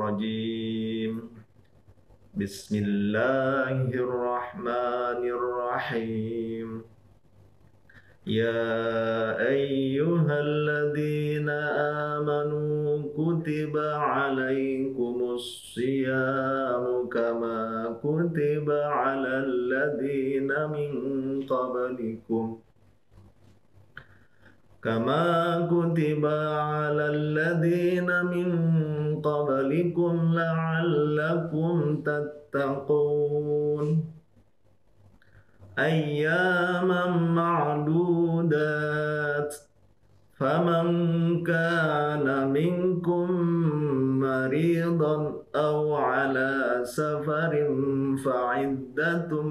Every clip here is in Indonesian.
الرجيم بسم الله الرحمن الرحيم يا أيها الذين آمنوا كتب عليكم الصيام كما كتب على الذين من قبلكم لعلكم تتقون أياما معدودات فمن كان منكم مريضا أو على سفر فعدة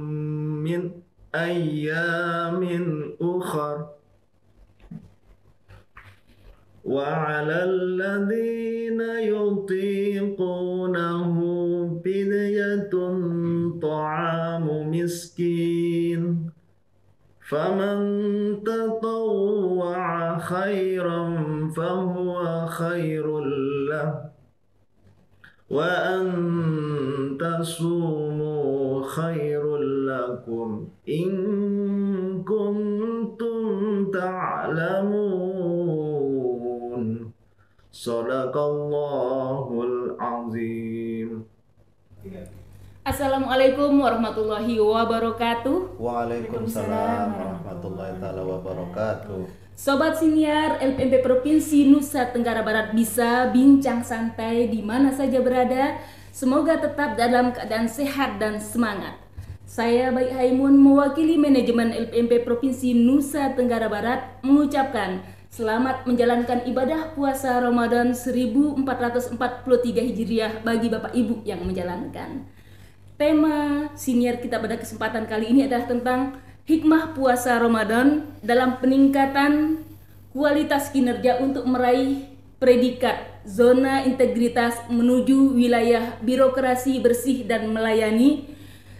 من أيام أخر وعلى الذين يطيقونه فدية طعام مسكين فمن تطوع خيرا فهو خير له وأن تصوموا خير لكم إن كنتم تعلمون Sadaqallahul azim. Assalamualaikum warahmatullahi wabarakatuh. Waalaikumsalam warahmatullahi taala wabarakatuh. Sobat siniar LPMP Provinsi Nusa Tenggara Barat bisa bincang santai di mana saja berada. Semoga tetap dalam keadaan sehat dan semangat. Saya Baik Haimun mewakili manajemen LPMP Provinsi Nusa Tenggara Barat mengucapkan selamat menjalankan ibadah puasa Ramadan 1443 Hijriah bagi Bapak Ibu yang menjalankan. Tema siniar kita pada kesempatan kali ini adalah tentang hikmah puasa Ramadan dalam peningkatan kualitas kinerja untuk meraih predikat zona integritas menuju wilayah birokrasi bersih dan melayani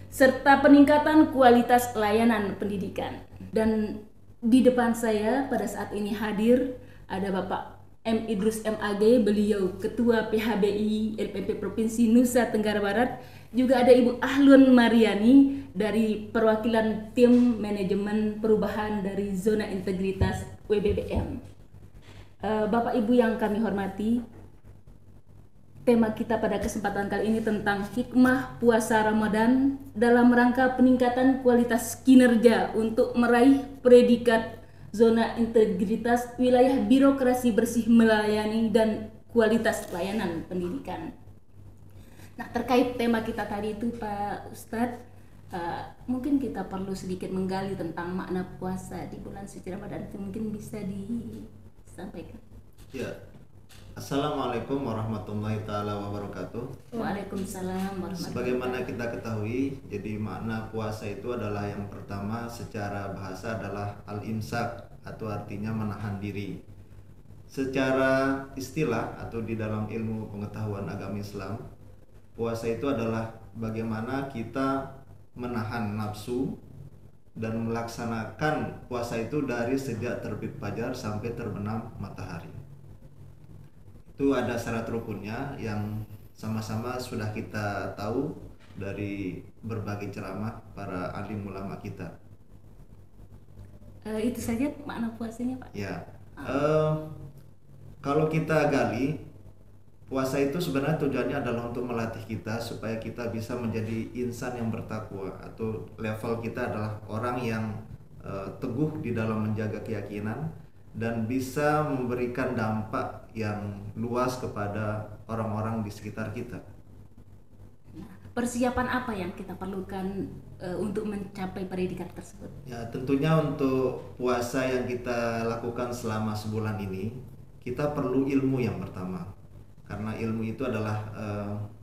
serta peningkatan kualitas layanan pendidikan. Dan di depan saya pada saat ini hadir ada Bapak M. Idrus MAG, beliau Ketua PHBI LPMP Provinsi Nusa Tenggara Barat. Juga ada Ibu Ahlun Mariani dari perwakilan tim manajemen perubahan dari zona integritas WBBM. Bapak Ibu yang kami hormati, tema kita pada kesempatan kali ini tentang hikmah puasa Ramadan dalam rangka peningkatan kualitas kinerja untuk meraih predikat zona integritas wilayah birokrasi bersih melayani dan kualitas layanan pendidikan. Nah, terkait tema kita tadi itu Pak Ustadz, mungkin kita perlu sedikit menggali tentang makna puasa di bulan suci Ramadan itu, mungkin bisa disampaikan. Ya. Assalamualaikum warahmatullahi taala wabarakatuh. Waalaikumsalam warahmatullahi. Sebagaimana kita ketahui, jadi makna puasa itu adalah yang pertama secara bahasa adalah al-imsak atau artinya menahan diri. Secara istilah atau di dalam ilmu pengetahuan agama Islam, puasa itu adalah bagaimana kita menahan nafsu dan melaksanakan puasa itu dari sejak terbit fajar sampai terbenam matahari. Itu ada syarat rukunnya yang sama-sama sudah kita tahu dari berbagai ceramah para alim ulama kita. Itu saja makna puasanya Pak? Ya, kalau kita gali, puasa itu sebenarnya tujuannya adalah untuk melatih kita supaya kita bisa menjadi insan yang bertakwa, atau level kita adalah orang yang teguh di dalam menjaga keyakinan dan bisa memberikan dampak yang luas kepada orang-orang di sekitar kita. Persiapan apa yang kita perlukan untuk mencapai predikat tersebut? Ya, tentunya untuk puasa yang kita lakukan selama sebulan ini, kita perlu ilmu yang pertama. Karena ilmu itu adalah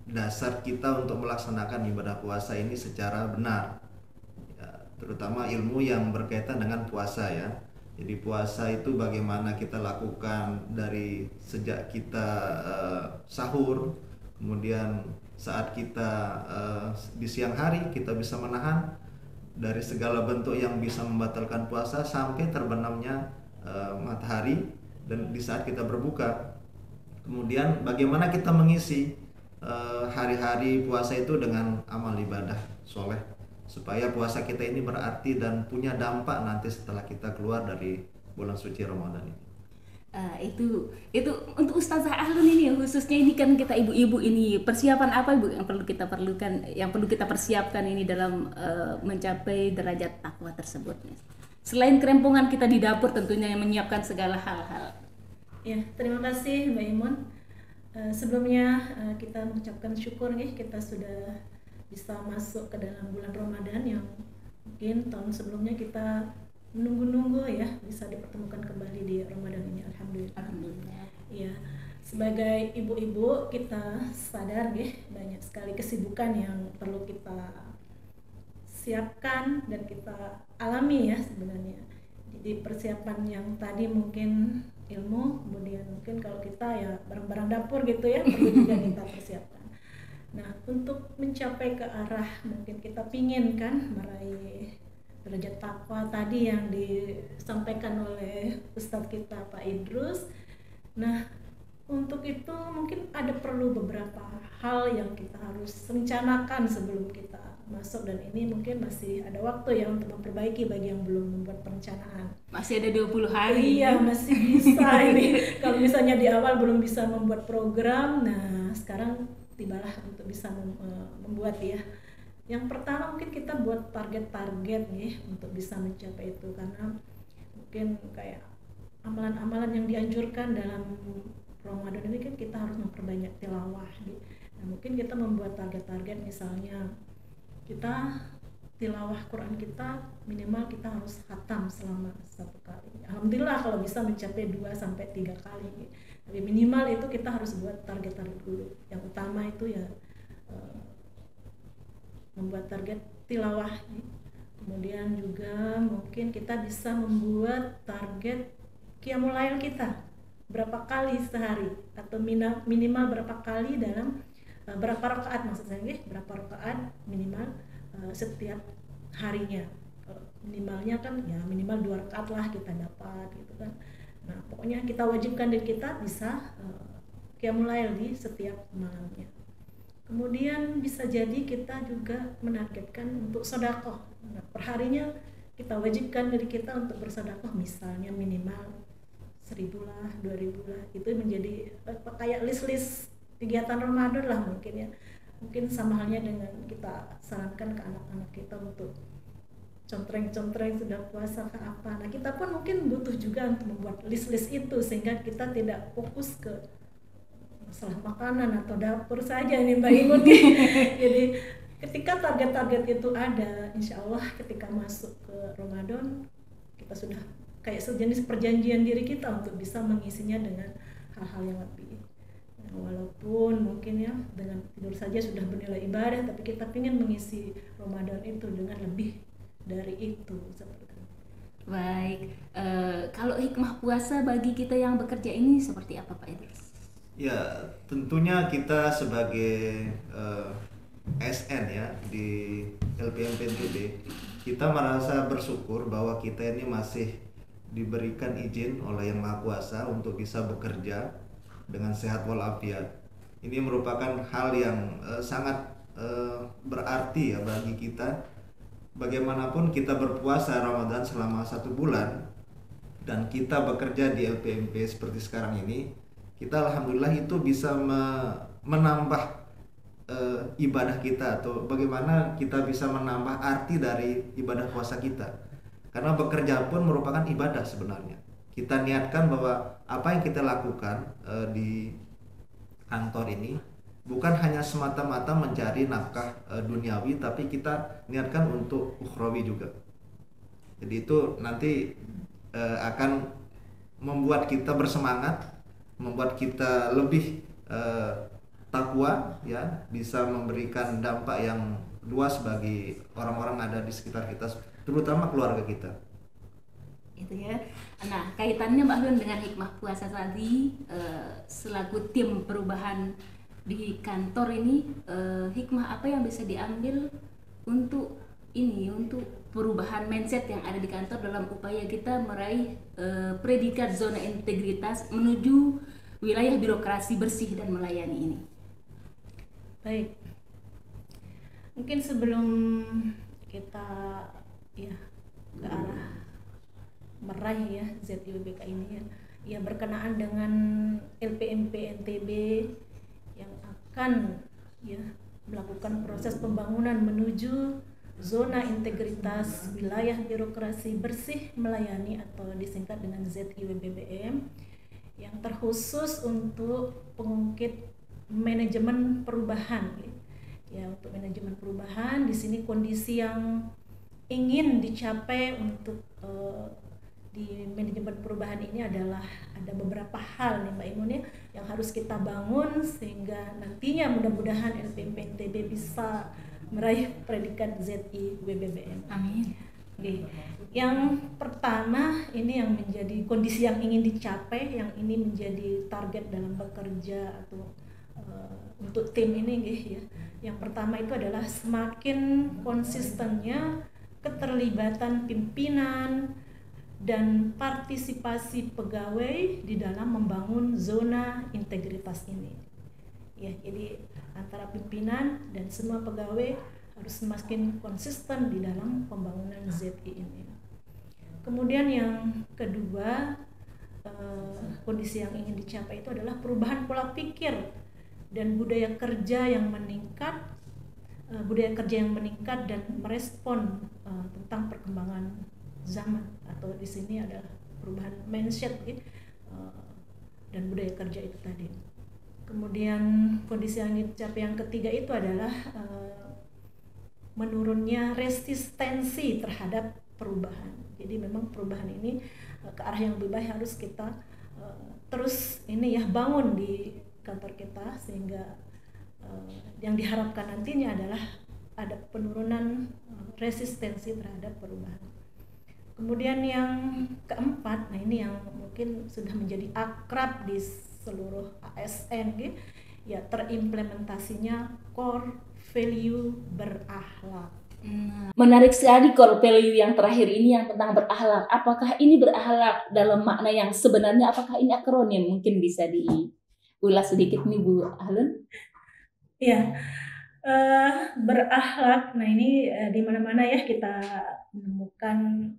dasar kita untuk melaksanakan ibadah puasa ini secara benar. Ya, terutama ilmu yang berkaitan dengan puasa ya. Jadi puasa itu bagaimana kita lakukan dari sejak kita sahur, kemudian saat kita di siang hari kita bisa menahan dari segala bentuk yang bisa membatalkan puasa sampai terbenamnya matahari, dan di saat kita berbuka. Kemudian bagaimana kita mengisi hari-hari puasa itu dengan amal ibadah soleh, supaya puasa kita ini berarti dan punya dampak nanti setelah kita keluar dari bulan suci Ramadan ini. Itu untuk Ustazah Ahlun ini ya, khususnya ini kan kita ibu-ibu ini, persiapan apa Ibu yang perlu kita perlukan, yang perlu kita persiapkan ini dalam mencapai derajat takwa tersebut, selain kerempongan kita di dapur tentunya yang menyiapkan segala hal-hal. Ya, terima kasih Mbak Imun. Sebelumnya kita mengucapkan syukur nih, kita sudah bisa masuk ke dalam bulan Ramadan yang mungkin tahun sebelumnya kita menunggu-nunggu ya bisa dipertemukan kembali di Ramadan ini. Alhamdulillah. Ya, sebagai ibu-ibu kita sadar nih banyak sekali kesibukan yang perlu kita siapkan dan kita alami ya sebenarnya. Jadi persiapan yang tadi mungkin ilmu, kemudian mungkin kalau kita ya barang-barang dapur gitu ya perlu juga kita persiapkan. Nah, untuk mencapai ke arah mungkin kita pingin kan meraih derajat takwa tadi yang disampaikan oleh Ustadz kita Pak Idrus. Nah, untuk itu mungkin ada perlu beberapa hal yang kita harus rencanakan sebelum kita masuk, dan ini mungkin masih ada waktu ya untuk memperbaiki bagi yang belum membuat perencanaan. Masih ada 20 hari. Iya, masih bisa ini. Kalau misalnya di awal belum bisa membuat program, nah sekarang tibalah untuk bisa membuat ya. Yang pertama mungkin kita buat target-target nih untuk bisa mencapai itu, karena mungkin kayak amalan-amalan yang dianjurkan dalam Ramadan ini kan kita harus memperbanyak tilawah. Nah, mungkin kita membuat target-target, misalnya kita tilawah Quran kita minimal kita harus khatam selama 1 kali. Alhamdulillah kalau bisa mencapai 2-3 kali. Tapi minimal itu kita harus buat target-target dulu. Yang utama itu ya membuat target tilawah. Kemudian juga mungkin kita bisa membuat target qiyamul lail kita berapa kali sehari, atau minimal berapa kali dalam berapa rakaat, maksud saya berapa rakaat minimal setiap harinya. Minimalnya kan ya minimal 2 rakaat lah kita dapat gitu kan. Nah, pokoknya kita wajibkan diri kita bisa qiyamul lail di setiap malamnya. Kemudian bisa jadi kita juga menargetkan untuk sedekah. Nah, perharinya kita wajibkan diri kita untuk bersedekah, misalnya minimal 1.000 lah, 2.000 lah. Itu menjadi kayak list-list kegiatan Ramadan lah mungkin ya. Mungkin sama halnya dengan kita sarankan ke anak-anak kita untuk contreng-contreng sudah puasa ke apa. Nah, kita pun mungkin butuh juga untuk membuat list-list itu sehingga kita tidak fokus ke masalah makanan atau dapur saja nih Mbak Imun. Jadi ketika target-target itu ada, insya Allah ketika masuk ke Ramadan kita sudah kayak sejenis perjanjian diri kita untuk bisa mengisinya dengan hal-hal yang lebih. Nah, walaupun mungkin ya dengan tidur saja sudah bernilai ibadah, tapi kita ingin mengisi Ramadan itu dengan lebih dari itu seperti itu. Baik, kalau hikmah puasa bagi kita yang bekerja ini seperti apa Pak Idrus? Ya, tentunya kita sebagai SN ya di LPMP NTB, kita merasa bersyukur bahwa kita ini masih diberikan izin oleh Yang Maha Kuasa untuk bisa bekerja dengan sehat walafiat. Ini merupakan hal yang sangat berarti ya bagi kita. Bagaimanapun kita berpuasa Ramadan selama 1 bulan dan kita bekerja di LPMP seperti sekarang ini, kita alhamdulillah itu bisa menambah ibadah kita, atau bagaimana kita bisa menambah arti dari ibadah puasa kita. Karena bekerja pun merupakan ibadah sebenarnya. Kita niatkan bahwa apa yang kita lakukan di kantor ini bukan hanya semata-mata mencari nafkah duniawi, tapi kita niatkan untuk ukhrawi juga. Jadi itu nanti akan membuat kita bersemangat, membuat kita lebih takwa ya, bisa memberikan dampak yang luas bagi orang-orang ada di sekitar kita, terutama keluarga kita. Itu ya. Nah, kaitannya Mbak Ahlun dengan hikmah puasa tadi, selaku tim perubahan di kantor ini, hikmah apa yang bisa diambil untuk perubahan mindset yang ada di kantor dalam upaya kita meraih predikat zona integritas menuju wilayah birokrasi bersih dan melayani ini? Baik, mungkin sebelum kita ya ke arah meraih ya ZIWBK ini ya berkenaan dengan LPMP NTB yang akan ya melakukan proses pembangunan menuju zona integritas wilayah birokrasi bersih melayani atau disingkat dengan ZIWBBM yang terkhusus untuk pengungkit manajemen perubahan ya. Untuk manajemen perubahan di sini kondisi yang ingin dicapai untuk di manajemen perubahan ini adalah ada beberapa hal nih Mbak Imun ya yang harus kita bangun sehingga nantinya mudah-mudahan LPMP NTB bisa meraih predikat ZIWBBM. Amin. Oke. Yang pertama ini yang menjadi kondisi yang ingin dicapai, yang ini menjadi target dalam bekerja atau untuk tim ini ya. Yang pertama itu adalah semakin konsistennya keterlibatan pimpinan dan partisipasi pegawai di dalam membangun zona integritas ini. Ya, jadi antara pimpinan dan semua pegawai harus semakin konsisten di dalam pembangunan ZI ini. Kemudian yang kedua, kondisi yang ingin dicapai itu adalah perubahan pola pikir dan budaya kerja yang meningkat, dan merespon tentang perkembangan zaman, atau di sini adalah perubahan mindset dan budaya kerja itu tadi. Kemudian kondisi yang dicapai yang ketiga itu adalah menurunnya resistensi terhadap perubahan. Jadi memang perubahan ini ke arah yang lebih baik harus kita terus ini ya bangun di kantor kita, sehingga yang diharapkan nantinya adalah ada penurunan resistensi terhadap perubahan. Kemudian yang keempat, nah ini yang mungkin sudah menjadi akrab di seluruh ASN gitu, ya terimplementasinya core value berakhlak. Menarik sekali core value yang terakhir ini yang tentang berakhlak. Apakah ini berakhlak dalam makna yang sebenarnya? Apakah ini akronim? Mungkin bisa diulas sedikit nih Bu Ahlun. Ya, berakhlak. Nah ini di mana-mana ya kita menemukan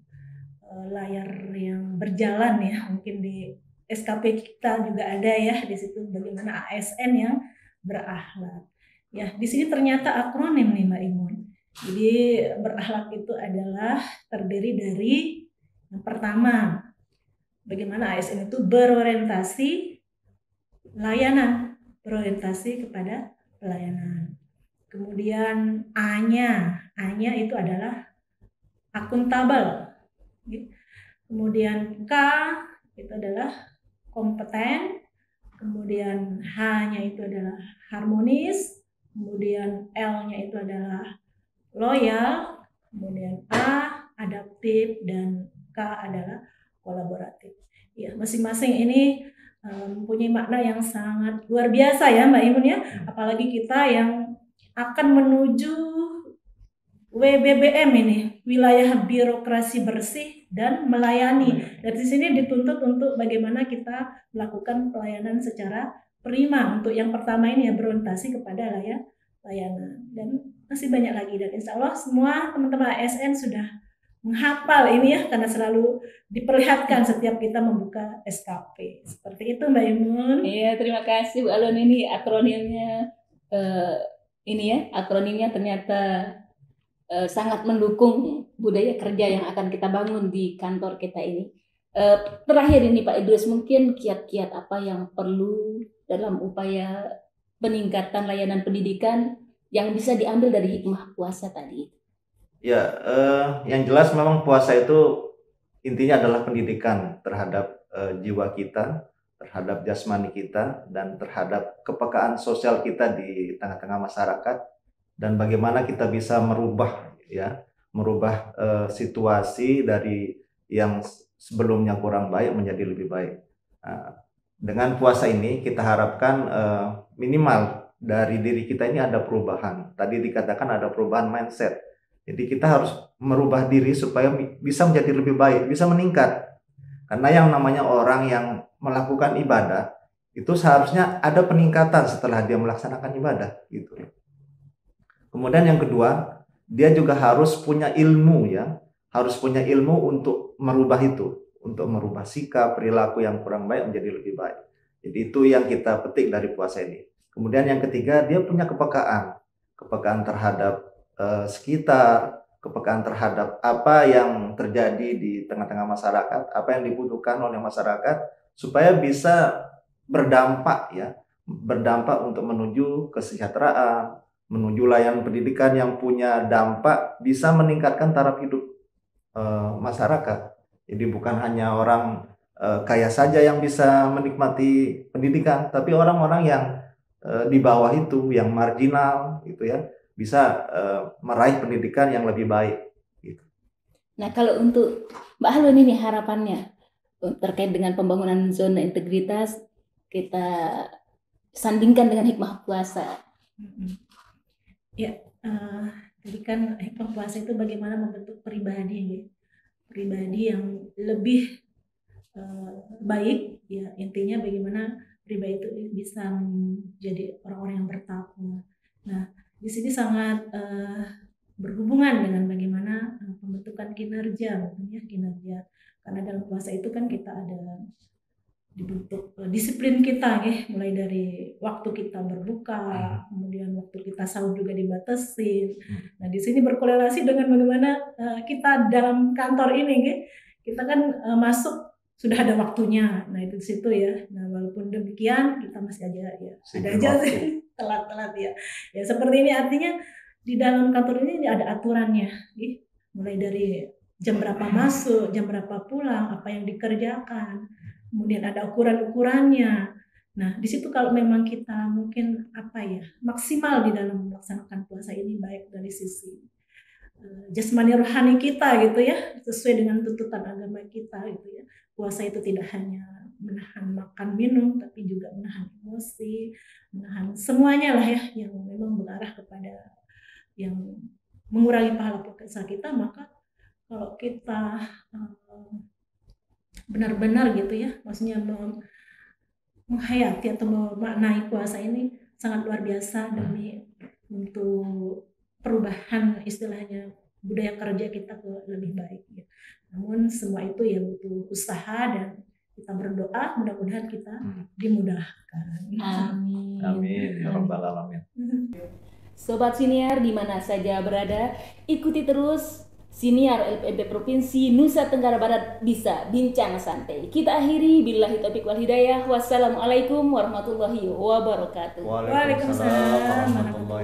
layar yang berjalan ya. Mungkin di SKP kita juga ada ya di situ bagaimana ASN yang berakhlak. Ya, di sini ternyata akronim nih Mbak Imun. Jadi berakhlak itu adalah terdiri dari yang pertama, bagaimana ASN itu berorientasi layanan, berorientasi kepada pelayanan. Kemudian A-nya itu adalah akuntabel. Kemudian K itu adalah kompeten. Kemudian H-nya itu adalah harmonis. Kemudian L-nya itu adalah loyal. Kemudian A adaptif dan K adalah kolaboratif. Ya, masing-masing ini mempunyai makna yang sangat luar biasa ya Mbak Imun ya. Apalagi kita yang akan menuju WBBM ini, wilayah birokrasi bersih dan melayani. Dari sini dituntut untuk bagaimana kita melakukan pelayanan secara prima. Untuk yang pertama ini ya berorientasi kepada layanan. Dan masih banyak lagi, dan insya Allah semua teman-teman ASN sudah menghafal ini ya, karena selalu diperlihatkan setiap kita membuka SKP. Seperti itu Mbak Imun. Iya, terima kasih Bu Ahlun. Ini akronimnya akronimnya ternyata sangat mendukung budaya kerja yang akan kita bangun di kantor kita ini. Terakhir ini Pak Idris, mungkin kiat-kiat apa yang perlu dalam upaya peningkatan layanan pendidikan yang bisa diambil dari hikmah puasa tadi? Ya, yang jelas memang puasa itu intinya adalah pendidikan terhadap jiwa kita, terhadap jasmani kita, dan terhadap kepekaan sosial kita di tengah-tengah masyarakat, dan bagaimana kita bisa merubah situasi dari yang sebelumnya kurang baik menjadi lebih baik. Dengan puasa ini kita harapkan minimal dari diri kita ini ada perubahan. Tadi dikatakan ada perubahan mindset. Jadi kita harus merubah diri supaya bisa menjadi lebih baik, bisa meningkat. Karena yang namanya orang yang melakukan ibadah itu seharusnya ada peningkatan setelah dia melaksanakan ibadah gitu. Kemudian yang kedua, dia juga harus punya ilmu ya, harus punya ilmu untuk merubah itu, untuk merubah sikap, perilaku yang kurang baik menjadi lebih baik. Jadi itu yang kita petik dari puasa ini. Kemudian yang ketiga, dia punya kepekaan terhadap sekitar, kepekaan terhadap apa yang terjadi di tengah-tengah masyarakat, apa yang dibutuhkan oleh masyarakat, supaya bisa berdampak ya, berdampak untuk menuju kesejahteraan, menuju layanan pendidikan yang punya dampak bisa meningkatkan taraf hidup masyarakat. Jadi bukan hanya orang kaya saja yang bisa menikmati pendidikan, tapi orang-orang yang di bawah itu, yang marginal gitu ya, bisa meraih pendidikan yang lebih baik gitu. Nah, kalau untuk Mbak Halun ini harapannya terkait dengan pembangunan zona integritas, kita sandingkan dengan hikmah puasa. Ya, jadi kan hikmah puasa itu bagaimana membentuk pribadi yang lebih baik ya, intinya bagaimana pribadi itu bisa menjadi orang-orang yang bertakwa. Nah, di sini sangat berhubungan dengan bagaimana pembentukan kinerja, karena dalam puasa itu kan kita ada dibentuk disiplin kita ya, mulai dari waktu kita berbuka, kemudian waktu kita sahur juga dibatasin. Nah, di sini berkorelasi dengan bagaimana kita dalam kantor ini ya, kita kan masuk sudah ada waktunya. Nah, itu di situ ya. Nah, walaupun demikian kita masih aja ya ada aja sih telat-telat ya. Ya seperti ini, artinya di dalam kantor ini ada aturannya ya. Mulai dari jam berapa masuk, jam berapa pulang, apa yang dikerjakan. Kemudian ada ukuran-ukurannya. Nah, di situ kalau memang kita mungkin maksimal di dalam melaksanakan puasa ini, baik dari sisi jasmani rohani kita gitu ya, sesuai dengan tuntutan agama kita gitu ya. Puasa itu tidak hanya menahan makan minum, tapi juga menahan emosi, menahan semuanya lah ya, yang memang mengarah kepada yang mengurangi pahala puasa kita. Maka kalau kita benar-benar gitu ya, maksudnya menghayati atau memaknai puasa ini sangat luar biasa demi untuk perubahan istilahnya budaya kerja kita ke lebih baik ya. Namun semua itu ya butuh usaha, dan kita berdoa mudah-mudahan kita dimudahkan. Amin. Amin ya rabbal alamin. Sobat Siniar di mana saja berada, ikuti terus Siniar LPMP Provinsi Nusa Tenggara Barat Bisa Bincang Santai. Kita akhiri billahi taufiq wal hidayah. Wassalamualaikum warahmatullahi wabarakatuh. Waalaikumsalam warahmatullahi